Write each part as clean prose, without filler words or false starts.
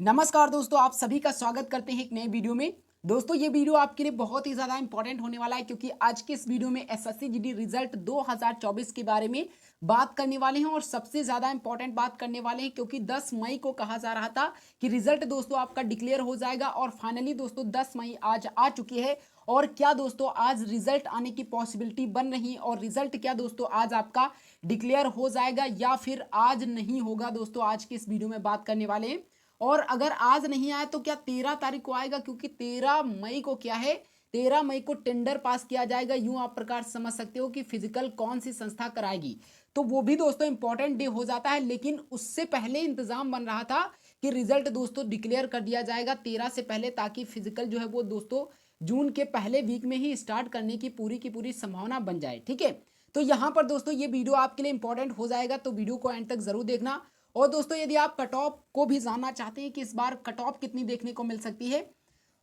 नमस्कार दोस्तों, आप सभी का स्वागत करते हैं एक नए वीडियो में। दोस्तों, ये वीडियो आपके लिए बहुत ही ज़्यादा इंपॉर्टेंट होने वाला है क्योंकि आज के इस वीडियो में एसएससी जीडी रिजल्ट 2024 के बारे में बात करने वाले हैं और सबसे ज़्यादा इंपॉर्टेंट बात करने वाले हैं क्योंकि 10 मई को कहा जा रहा था कि रिजल्ट दोस्तों आपका डिक्लेयर हो जाएगा और फाइनली दोस्तों 10 मई आज आ चुकी है। और क्या दोस्तों आज रिजल्ट आने की पॉसिबिलिटी बन रही और रिजल्ट क्या दोस्तों आज आपका डिक्लेयर हो जाएगा या फिर आज नहीं होगा, दोस्तों आज के इस वीडियो में बात करने वाले हैं। और अगर आज नहीं आया तो क्या 13 तारीख को आएगा, क्योंकि 13 मई को क्या है, 13 मई को टेंडर पास किया जाएगा। यूं आप प्रकार समझ सकते हो कि फिजिकल कौन सी संस्था कराएगी, तो वो भी दोस्तों इंपॉर्टेंट डे हो जाता है। लेकिन उससे पहले इंतजाम बन रहा था कि रिजल्ट दोस्तों डिक्लेयर कर दिया जाएगा 13 से पहले, ताकि फिजिकल जो है वो दोस्तों जून के पहले वीक में ही स्टार्ट करने की पूरी संभावना बन जाए। ठीक है, तो यहाँ पर दोस्तों ये वीडियो आपके लिए इंपॉर्टेंट हो जाएगा, तो वीडियो को एंड तक जरूर देखना। और दोस्तों यदि आप कट ऑफ को भी जानना चाहते हैं कि इस बार कट ऑफ कितनी देखने को मिल सकती है,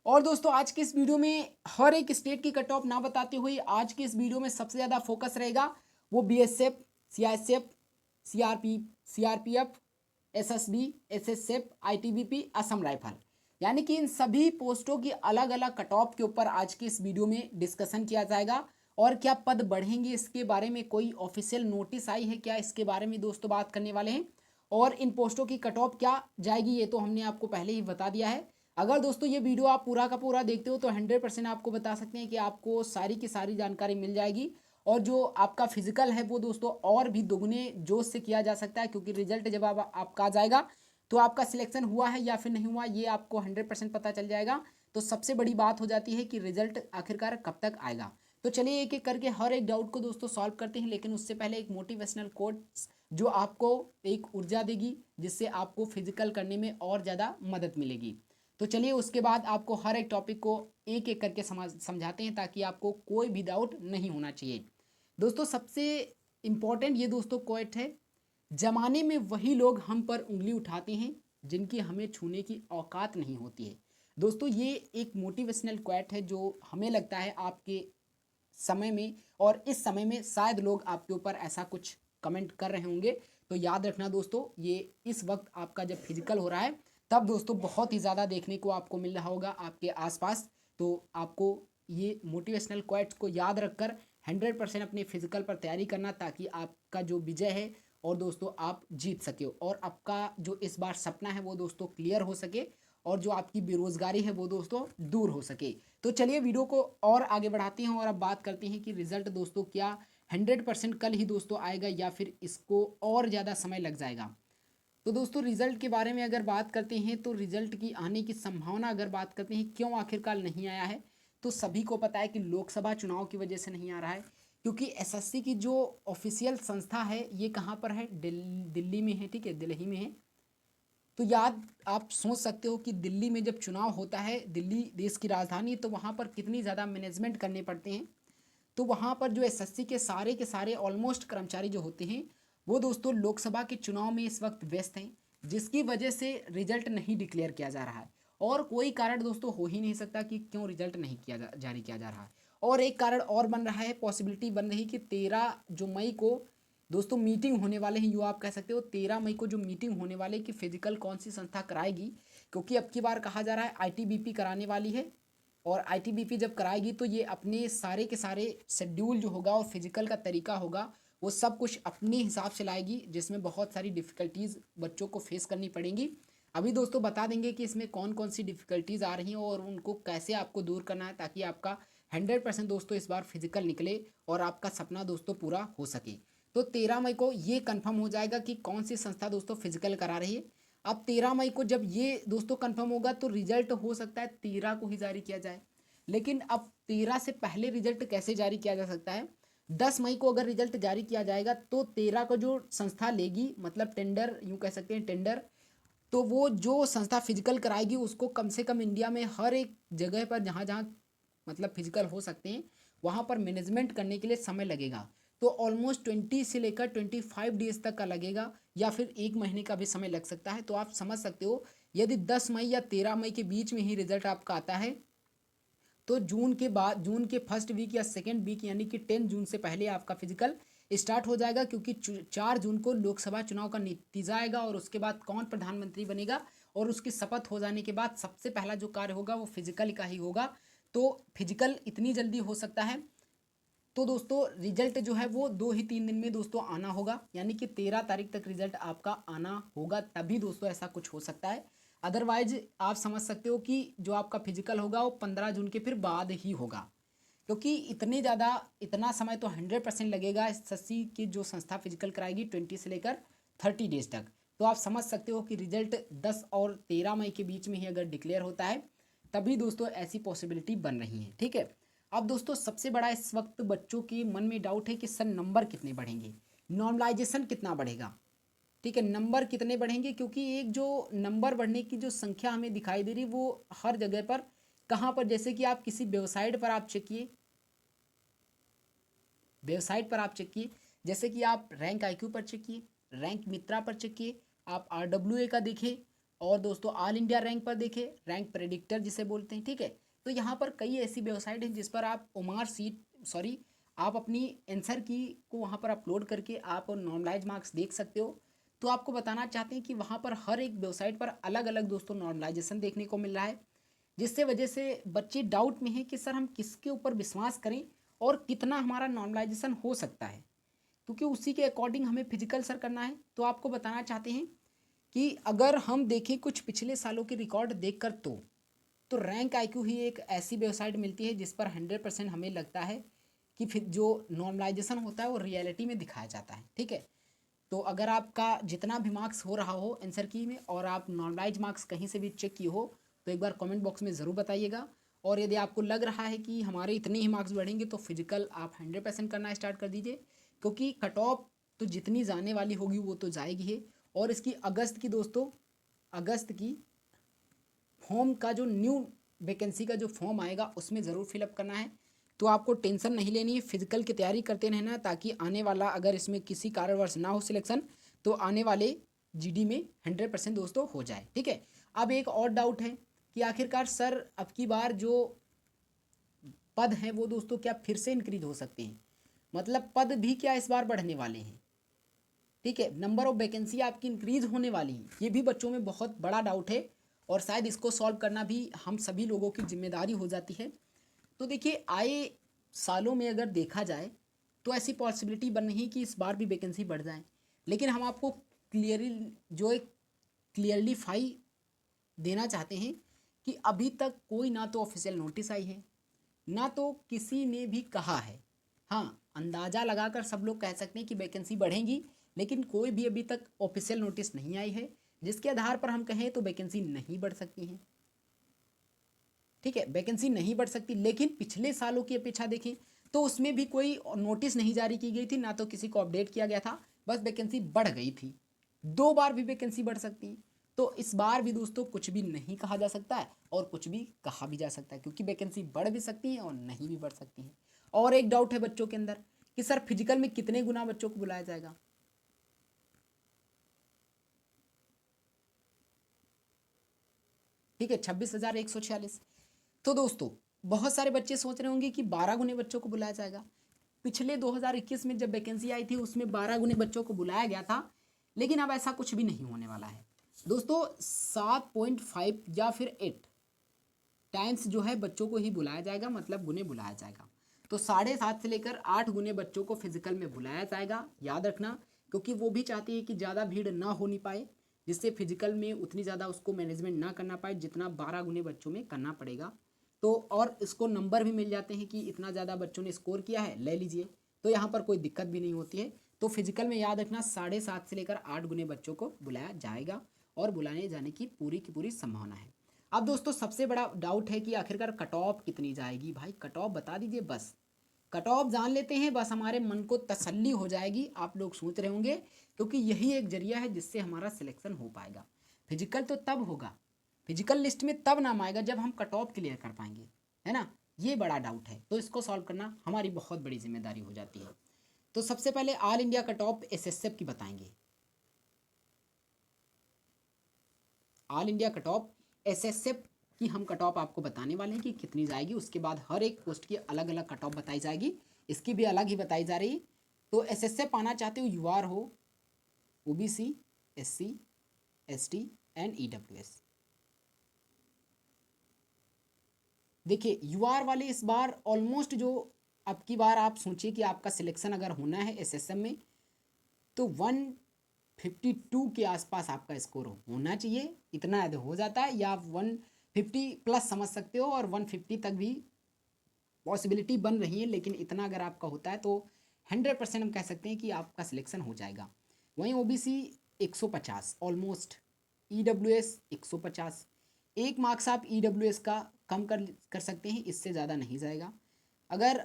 और दोस्तों आज के इस वीडियो में हर एक स्टेट की कट ऑफ ना बताते हुए आज के इस वीडियो में सबसे ज़्यादा फोकस रहेगा वो BSF, CISF, CRPF, SSB, SSF, ITBP, Assam rifle, यानी कि इन सभी पोस्टों की अलग अलग कट ऑफ के ऊपर आज के इस वीडियो में डिस्कशन किया जाएगा। और क्या पद बढ़ेंगे इसके बारे में कोई ऑफिशियल नोटिस आई है क्या, इसके बारे में दोस्तों बात करने वाले हैं। और इन पोस्टों की कट ऑफ क्या जाएगी ये तो हमने आपको पहले ही बता दिया है। अगर दोस्तों ये वीडियो आप पूरा का पूरा देखते हो तो 100% आपको बता सकते हैं कि आपको सारी की सारी जानकारी मिल जाएगी। और जो आपका फिजिकल है वो दोस्तों और भी दोगुने जोश से किया जा सकता है, क्योंकि रिजल्ट जब आपका आ जाएगा तो आपका सिलेक्शन हुआ है या फिर नहीं हुआ ये आपको 100% पता चल जाएगा। तो सबसे बड़ी बात हो जाती है कि रिजल्ट आखिरकार कब तक आएगा। तो चलिए एक एक करके हर एक डाउट को दोस्तों सॉल्व करते हैं, लेकिन उससे पहले एक मोटिवेशनल कोट जो आपको एक ऊर्जा देगी, जिससे आपको फिजिकल करने में और ज़्यादा मदद मिलेगी। तो चलिए उसके बाद आपको हर एक टॉपिक को एक एक करके समझाते हैं ताकि आपको कोई भी डाउट नहीं होना चाहिए। दोस्तों सबसे इम्पॉर्टेंट ये दोस्तों क्वेट है, जमाने में वही लोग हम पर उंगली उठाते हैं जिनकी हमें छूने की औकात नहीं होती है। दोस्तों ये एक मोटिवेशनल क्वेट है जो हमें लगता है आपके समय में और इस समय में शायद लोग आपके ऊपर ऐसा कुछ कमेंट कर रहे होंगे। तो याद रखना दोस्तों, ये इस वक्त आपका जब फिजिकल हो रहा है तब दोस्तों बहुत ही ज़्यादा देखने को आपको मिल रहा होगा आपके आसपास। तो आपको ये मोटिवेशनल क्वाइट्स को याद रखकर 100% अपने फिजिकल पर तैयारी करना, ताकि आपका जो विजय है और दोस्तों आप जीत सके और आपका जो इस बार सपना है वो दोस्तों क्लियर हो सके और जो आपकी बेरोजगारी है वो दोस्तों दूर हो सके। तो चलिए वीडियो को और आगे बढ़ाते हैं और अब बात करते हैं कि रिजल्ट दोस्तों क्या 100% कल ही दोस्तों आएगा या फिर इसको और ज़्यादा समय लग जाएगा। तो दोस्तों रिजल्ट के बारे में अगर बात करते हैं तो रिजल्ट की आने की संभावना अगर बात करते हैं क्यों आखिरकार नहीं आया है, तो सभी को पता है कि लोकसभा चुनाव की वजह से नहीं आ रहा है, क्योंकि एसएससी की जो ऑफिशियल संस्था है ये कहाँ पर है, दिल्ली में है। ठीक है, दिल्ली में है। तो याद आप सोच सकते हो कि दिल्ली में जब चुनाव होता है, दिल्ली देश की राजधानी, तो वहाँ पर कितनी ज़्यादा मैनेजमेंट करने पड़ते हैं। तो वहाँ पर जो एसएससी के सारे ऑलमोस्ट कर्मचारी जो होते हैं वो दोस्तों लोकसभा के चुनाव में इस वक्त व्यस्त हैं, जिसकी वजह से रिजल्ट नहीं डिक्लेयर किया जा रहा है। और कोई कारण दोस्तों हो ही नहीं सकता कि क्यों रिजल्ट नहीं जारी किया जा रहा है। और एक कारण और बन रहा है, पॉसिबिलिटी बन रही कि 13 जो मई को दोस्तों मीटिंग होने वाले हैं, यू आप कह सकते हो 13 मई को जो मीटिंग होने वाले कि फिजिकल कौन सी संस्था कराएगी, क्योंकि अब की बार कहा जा रहा है आईटीबीपी कराने वाली है। और आईटीबीपी जब कराएगी तो ये अपने सारे के सारे शेड्यूल जो होगा और फिजिकल का तरीका होगा वो सब कुछ अपने हिसाब से लाएगी, जिसमें बहुत सारी डिफ़िकल्टीज़ बच्चों को फेस करनी पड़ेंगी। अभी दोस्तों बता देंगे कि इसमें कौन कौन सी डिफ़िकल्टीज़ आ रही हैं और उनको कैसे आपको दूर करना है, ताकि आपका 100% दोस्तों इस बार फिजिकल निकले और आपका सपना दोस्तों पूरा हो सके। तो 13 मई को ये कंफर्म हो जाएगा कि कौन सी संस्था दोस्तों फिजिकल करा रही है। अब 13 मई को जब ये दोस्तों कंफर्म होगा तो रिजल्ट हो सकता है 13 को ही जारी किया जाए। लेकिन अब 13 से पहले रिजल्ट कैसे जारी किया जा सकता है, 10 मई को अगर रिजल्ट जारी किया जाएगा तो 13 को जो संस्था लेगी, मतलब टेंडर यूँ कह सकते हैं टेंडर, तो वो जो संस्था फिजिकल कराएगी उसको कम से कम इंडिया में हर एक जगह पर जहाँ जहाँ मतलब फिजिकल हो सकते हैं वहाँ पर मैनेजमेंट करने के लिए समय लगेगा। तो ऑलमोस्ट 20 से लेकर 25 डेज तक का लगेगा या फिर एक महीने का भी समय लग सकता है। तो आप समझ सकते हो यदि 10 मई या 13 मई के बीच में ही रिजल्ट आपका आता है तो जून के बाद, जून के फर्स्ट वीक या सेकेंड वीक यानी कि 10 जून से पहले आपका फिजिकल स्टार्ट हो जाएगा, क्योंकि 4 जून को लोकसभा चुनाव का नतीजा आएगा और उसके बाद कौन प्रधानमंत्री बनेगा और उसकी शपथ हो जाने के बाद सबसे पहला जो कार्य होगा वो फिजिकल का ही होगा। तो फिजिकल इतनी जल्दी हो सकता है। तो दोस्तों रिजल्ट जो है वो 2 ही 3 दिन में दोस्तों आना होगा, यानी कि 13 तारीख तक रिजल्ट आपका आना होगा, तभी दोस्तों ऐसा कुछ हो सकता है। अदरवाइज आप समझ सकते हो कि जो आपका फिजिकल होगा वो 15 जून के फिर बाद ही होगा, क्योंकि इतना समय तो 100% लगेगा एसएससी की जो संस्था फिजिकल कराएगी 20 से लेकर 30 डेज तक। तो आप समझ सकते हो कि रिजल्ट 10 और 13 मई के बीच में ही अगर डिक्लेयर होता है तभी दोस्तों ऐसी पॉसिबिलिटी बन रही है। ठीक है, अब दोस्तों सबसे बड़ा इस वक्त बच्चों के मन में डाउट है कि सर नंबर कितने बढ़ेंगे, नॉर्मलाइजेशन कितना बढ़ेगा। ठीक है, नंबर कितने बढ़ेंगे, क्योंकि एक जो नंबर बढ़ने की जो संख्या हमें दिखाई दे रही वो हर जगह पर, कहाँ पर, जैसे कि आप किसी वेबसाइट पर आप चेक किए, वेबसाइट पर आप चेक किए, जैसे कि आप रैंक आईक्यू पर चेक किए, रैंक मित्रा पर चेक किए, आप आरडब्ल्यूए का देखें, और दोस्तों ऑल इंडिया रैंक पर देखें, रैंक प्रेडिक्टर जिसे बोलते हैं। ठीक है, तो यहाँ पर कई ऐसी वेबसाइट हैं जिस पर आप आप अपनी आंसर की को वहाँ पर अपलोड करके आप नॉर्मलाइज मार्क्स देख सकते हो। तो आपको बताना चाहते हैं कि वहाँ पर हर एक वेबसाइट पर अलग अलग दोस्तों नॉर्मलाइजेशन देखने को मिल रहा है, जिससे वजह से बच्चे डाउट में हैं कि सर हम किसके ऊपर विश्वास करें और कितना हमारा नॉर्मलाइजेशन हो सकता है, क्योंकि उसी के अकॉर्डिंग हमें फिजिकल सर करना है। तो आपको बताना चाहते हैं कि अगर हम देखें कुछ पिछले सालों के रिकॉर्ड देखकर तो रैंक आईक्यू ही एक ऐसी वेबसाइट मिलती है जिस पर 100% हमें लगता है कि फिर जो नॉर्मलाइजेशन होता है वो रियलिटी में दिखाया जाता है। ठीक है, तो अगर आपका जितना भी मार्क्स हो रहा हो आंसर की में और आप नॉर्मलाइज मार्क्स कहीं से भी चेक किए हो तो एक बार कमेंट बॉक्स में ज़रूर बताइएगा। और यदि आपको लग रहा है कि हमारे इतने ही मार्क्स बढ़ेंगे तो फिजिकल आप 100% करना स्टार्ट कर दीजिए, क्योंकि कट ऑफ तो जितनी जाने वाली होगी वो तो जाएगी ही। और इसकी अगस्त की फॉर्म का जो न्यू वैकेंसी का जो फॉर्म आएगा उसमें ज़रूर फिलअप करना है। तो आपको टेंशन नहीं लेनी है, फिजिकल की तैयारी करते रहना है, ताकि आने वाला अगर इसमें किसी कारणवश ना हो सिलेक्शन तो आने वाले जीडी में 100% दोस्तों हो जाए। ठीक है, अब एक और डाउट है कि आखिरकार सर अब की बार जो पद हैं वो दोस्तों क्या फिर से इंक्रीज हो सकते हैं, मतलब पद भी क्या इस बार बढ़ने वाले हैं। ठीक है, नंबर ऑफ वैकेंसी आपकी इंक्रीज होने वाली है, ये भी बच्चों में बहुत बड़ा डाउट है और शायद इसको सॉल्व करना भी हम सभी लोगों की जिम्मेदारी हो जाती है। तो देखिए आए सालों में अगर देखा जाए तो ऐसी पॉसिबिलिटी बन रही है कि इस बार भी वैकेंसी बढ़ जाए, लेकिन हम आपको क्लियरलीफाई देना चाहते हैं कि अभी तक कोई ना तो ऑफिशियल नोटिस आई है ना तो किसी ने भी कहा है। हाँ, अंदाज़ा लगाकर सब लोग कह सकते हैं कि वैकेंसी बढ़ेंगी, लेकिन कोई भी अभी तक ऑफिशियल नोटिस नहीं आई है जिसके आधार पर हम कहें तो वैकेंसी नहीं बढ़ सकती है। ठीक है, वैकेंसी नहीं बढ़ सकती, लेकिन पिछले सालों की अपेक्षा देखें तो उसमें भी कोई नोटिस नहीं जारी की गई थी, ना तो किसी को अपडेट किया गया था, बस वैकेंसी बढ़ गई थी। 2 बार भी वैकेंसी बढ़ सकती है, तो इस बार भी दोस्तों कुछ भी नहीं कहा जा सकता है और कुछ भी कहा भी जा सकता है, क्योंकि वैकेंसी बढ़ भी सकती है और नहीं भी बढ़ सकती है। और एक डाउट है बच्चों के अंदर कि सर फिजिकल में कितने गुना बच्चों को बुलाया जाएगा। ठीक है, 26,146। तो दोस्तों बहुत सारे बच्चे सोच रहे होंगे कि 12 गुने बच्चों को बुलाया जाएगा। पिछले 2021 में जब वैकेंसी आई थी उसमें 12 गुने बच्चों को बुलाया गया था, लेकिन अब ऐसा कुछ भी नहीं होने वाला है दोस्तों। 7.5 या फिर 8 टाइम्स जो है बच्चों को ही बुलाया जाएगा, मतलब गुने बुलाया जाएगा। तो 7.5 से लेकर 8 गुने बच्चों को फिजिकल में बुलाया जाएगा, याद रखना, क्योंकि वो भी चाहती है कि ज़्यादा भीड़ ना हो नहीं पाए, जिससे फिजिकल में उतनी ज़्यादा उसको मैनेजमेंट ना करना पाए जितना 12 गुने बच्चों में करना पड़ेगा। तो और इसको नंबर भी मिल जाते हैं कि इतना ज़्यादा बच्चों ने स्कोर किया है, ले लीजिए, तो यहाँ पर कोई दिक्कत भी नहीं होती है। तो फिजिकल में याद रखना 7.5 से लेकर 8 गुने बच्चों को बुलाया जाएगा और बुलाने जाने की पूरी संभावना है। अब दोस्तों सबसे बड़ा डाउट है कि आखिरकार कट ऑफ कितनी जाएगी। भाई कट ऑफ बता दीजिए, बस कट ऑफ जान लेते हैं, बस हमारे मन को तसल्ली हो जाएगी। आप लोग सोच रहे होंगे क्योंकि यही एक जरिया है जिससे हमारा सिलेक्शन हो पाएगा। फिजिकल तो तब होगा, फिजिकल लिस्ट में तब नाम आएगा जब हम कट ऑफ क्लियर कर पाएंगे, है ना। ये बड़ा डाउट है, तो इसको सॉल्व करना हमारी बहुत बड़ी जिम्मेदारी हो जाती है। तो सबसे पहले all India cut off SSF की बताएंगे। All India cut off SSF की हम कट ऑफ आपको बताने वाले हैं कि कितनी जाएगी। उसके बाद हर एक पोस्ट की अलग अलग कट ऑफ बताई जाएगी, इसकी भी अलग ही बताई जा रही। तो एसएसएफ पाना चाहते हो, यूआर हो, OBC, SC, ST and EWS, देखिए यूआर वाले इस बार ऑलमोस्ट जो अब की बार आप सोचिए कि आपका सिलेक्शन अगर होना है एसएसएम में तो 152 के आसपास आपका स्कोर होना चाहिए, इतना यदि हो जाता है या आप 150 प्लस समझ सकते हो और 150 तक भी पॉसिबिलिटी बन रही है, लेकिन इतना अगर आपका होता है तो 100% हम कह सकते हैं कि आपका सिलेक्शन हो जाएगा। वहीं ओबीसी 150 ऑलमोस्ट, ईडब्ल्यूएस 150, एक मार्क्स आप ईडब्ल्यूएस का कम कर सकते हैं, इससे ज़्यादा नहीं जाएगा। अगर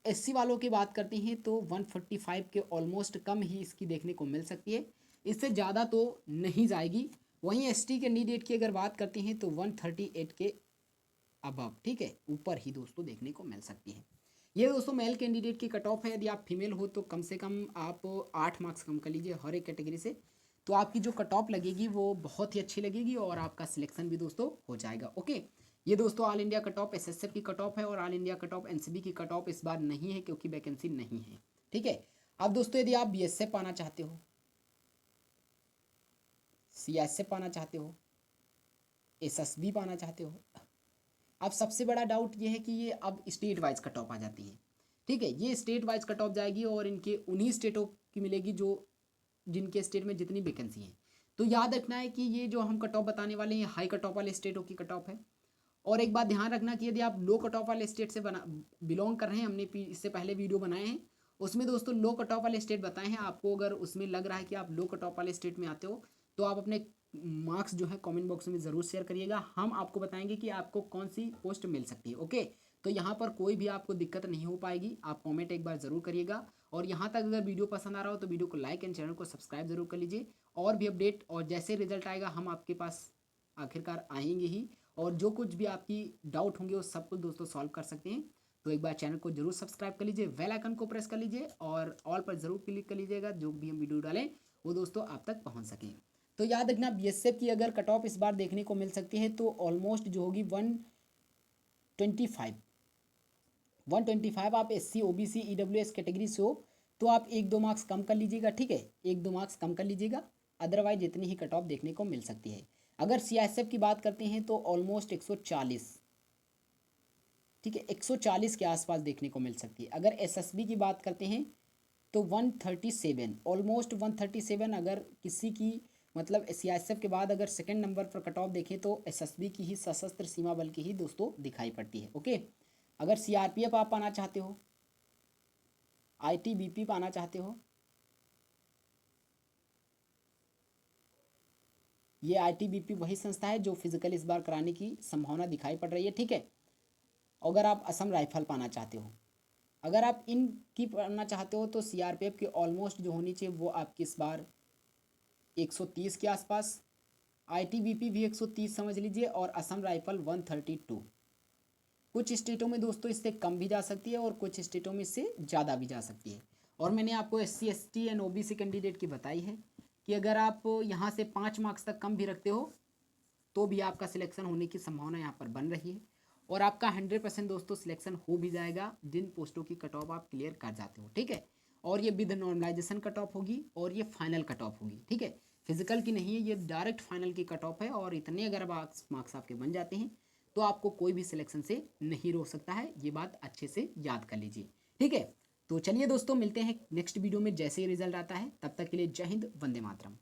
एससी वालों की बात करते हैं तो 145 के ऑलमोस्ट कम ही इसकी देखने को मिल सकती है, इससे ज़्यादा तो नहीं जाएगी। वहीं एसटी कैंडिडेट की अगर बात करते हैं तो 138 के अबव, ठीक है, ऊपर ही दोस्तों देखने को मिल सकती है। ये दोस्तों मेल कैंडिडेट की कट ऑफ है। यदि आप फीमेल हो तो कम से कम आप 8 मार्क्स कम कर लीजिए हर एक कैटेगरी से, तो आपकी जो कट ऑफ लगेगी वो बहुत ही अच्छी लगेगी और आपका सिलेक्शन भी दोस्तों हो जाएगा। ओके, ये दोस्तों all India cut off SSF की कट ऑफ है और all India cut off NCB की कट ऑफ इस बार नहीं है क्योंकि वैकेंसी नहीं है, ठीक है। अब दोस्तों यदि आप बीएसएफ पाना चाहते हो, सीएसएफ पाना चाहते हो, एसएसबी पाना चाहते हो, अब सबसे बड़ा डाउट ये है कि ये अब स्टेट वाइज कट ऑफ आ जाती है, ठीक है। ये स्टेट वाइज कट ऑफ जाएगी और इनके उन्हीं स्टेटों की मिलेगी जो जिनके स्टेट में जितनी वैकेंसी है। तो याद रखना है कि ये जो हम कट ऑफ बताने वाले हैं हाई कट ऑफ वाले स्टेटों की कट ऑफ है। और एक बात ध्यान रखना कि यदि आप लो कट ऑफ वाले स्टेट से बिलोंग कर रहे हैं, हमने इससे पहले वीडियो बनाए हैं उसमें दोस्तों लो कट ऑफ वाले स्टेट बताए हैं। आपको अगर उसमें लग रहा है कि आप लो कट ऑफ वाले स्टेट में आते हो तो आप अपने मार्क्स जो है कमेंट बॉक्स में ज़रूर शेयर करिएगा, हम आपको बताएंगे कि आपको कौन सी पोस्ट मिल सकती है। ओके, तो यहाँ पर कोई भी आपको दिक्कत नहीं हो पाएगी, आप कमेंट एक बार ज़रूर करिएगा। और यहाँ तक अगर वीडियो पसंद आ रहा हो तो वीडियो को लाइक एंड चैनल को सब्सक्राइब जरूर कर लीजिए। और भी अपडेट और जैसे रिजल्ट आएगा हम आपके पास आखिरकार आएंगे ही, और जो कुछ भी आपकी डाउट होंगे वो सब कुछ दोस्तों सॉल्व कर सकते हैं। तो एक बार चैनल को जरूर सब्सक्राइब कर लीजिए, बेल आइकन को प्रेस कर लीजिए और ऑल पर जरूर क्लिक कर लीजिएगा, जो भी हम वीडियो डालें वो दोस्तों आप तक पहुंच सकें। तो याद रखना बीएसएफ की अगर कट ऑफ इस बार देखने को मिल सकती है तो ऑलमोस्ट जो होगी 125 आप एससी ओबीसी ईडब्ल्यूएस कैटेगरी से हो तो आप 1-2 मार्क्स कम कर लीजिएगा, ठीक है, 1-2 मार्क्स कम कर लीजिएगा, अदरवाइज इतनी ही कट ऑफ देखने को मिल सकती है। अगर सीआईएसएफ की बात करते हैं तो ऑलमोस्ट 140, ठीक है, 140 के आसपास देखने को मिल सकती है। अगर एसएसबी की बात करते हैं तो 137, ऑलमोस्ट 137, अगर किसी की मतलब सीआईएसएफ के बाद अगर सेकंड नंबर पर कट ऑफ देखें तो एसएसबी की ही सशस्त्र सीमा बल की ही दोस्तों दिखाई पड़ती है। ओके, अगर सीआरपीएफ आप पाना चाहते हो, आईटीबीपी पाना चाहते हो, ये आईटीबीपी वही संस्था है जो फिजिकल इस बार कराने की संभावना दिखाई पड़ रही है, ठीक है। अगर आप असम राइफल पाना चाहते हो, अगर आप इनकी पढ़ना चाहते हो तो सीआरपीएफ की ऑलमोस्ट जो होनी चाहिए वो आपकी इस बार 130 के आसपास, आईटीबीपी भी 130 समझ लीजिए और असम राइफल 132। कुछ स्टेटों में दोस्तों इससे कम भी जा सकती है और कुछ स्टेटों में इससे ज़्यादा भी जा सकती है। और मैंने आपको SC ST and OBC candidate की बताई है कि अगर आप यहाँ से 5 मार्क्स तक कम भी रखते हो तो भी आपका सिलेक्शन होने की संभावना यहाँ पर बन रही है और आपका 100% दोस्तों सिलेक्शन हो भी जाएगा जिन पोस्टों की कट ऑफ आप क्लियर कर जाते हो, ठीक है। और ये विद नॉर्मलाइजेशन कट ऑफ होगी और ये फाइनल कट ऑफ होगी, ठीक है, फिजिकल की नहीं है, ये डायरेक्ट फाइनल की कट ऑफ है। और इतने अगर मार्क्स आपके बन जाते हैं तो आपको कोई भी सिलेक्शन से नहीं रोक सकता है, ये बात अच्छे से याद कर लीजिए, ठीक है। तो चलिए दोस्तों मिलते हैं नेक्स्ट वीडियो में जैसे ही रिजल्ट आता है, तब तक के लिए जय हिंद, वंदे मातरम।